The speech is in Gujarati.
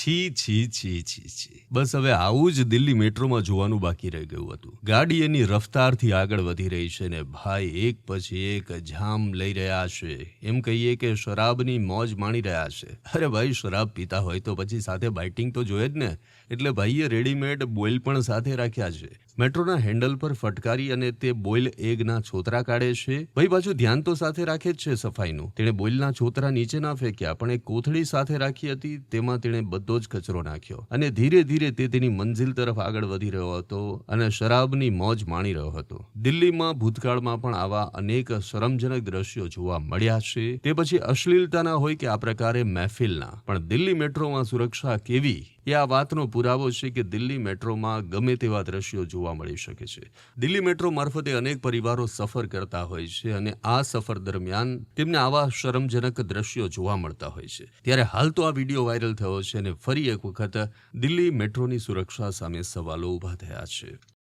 છી છી છી છી છી. બસ હવે આવું જ દિલ્હી મેટ્રોમાં જોવાનું બાકી રહી ગયું હતું. ગાડી એની રફતારથી આગળ વધી રહી છે ને ભાઈ એક પછી એક જામ લઈ રહ્યા છે. એમ કહીએ કે શરાબની મોજ માણી રહ્યા છે. અરે ભાઈ શરાબ પીતા હોય તો પછી સાથે બાઇટિંગ તો જોઈએ જ ને. એટલે ભાઈએ રેડીમેડ બોઇલ પણ સાથે રાખ્યા છે. મેટ્રોના હેન્ડલ પર ફટકારી અને તે બોઇલ એગના છોતરા કાઢે છે. ભાઈ પાછું ધ્યાન તો સાથે રાખે જ છે સફાઈનું. તેણે બોઇલના છોતરા નીચે ના ફેંક્યા પણ એક કોથળી સાથે રાખી હતી. તેમાં તેણે બધો જ કચરો નાખ્યો અને ધીરે ધીરે તે તેની મંજિલ તરફ આગળ વધી રહ્યો હતો અને શરાબની મોજ માણી રહ્યો હતો. દિલ્હીમાં ભૂતકાળમાં પણ આવા અનેક શરમજનક દ્રશ્યો જોવા મળ્યા છે. તે પછી અશ્લીલતાના હોય કે આ પ્રકારે મહેફિલના, પણ દિલ્હી મેટ્રોમાં સુરક્ષા કેવી એ આ વાતનો પુરાવો છે કે દિલ્હી મેટ્રોમાં ગમે તેવા દ્રશ્યો જોવા મળી શકે છે. દિલ્હી મેટ્રો મારફતે અનેક પરિવારો સફર કરતા હોય છે અને આ સફર દરમિયાન તેમને આવા શરમજનક દ્રશ્યો જોવા મળતા હોય છે. ત્યારે હાલ તો આ વિડીયો વાયરલ થયો છે અને ફરી એક વખત દિલ્હી મેટ્રોની સુરક્ષા સામે સવાલો ઊભા થયા છે.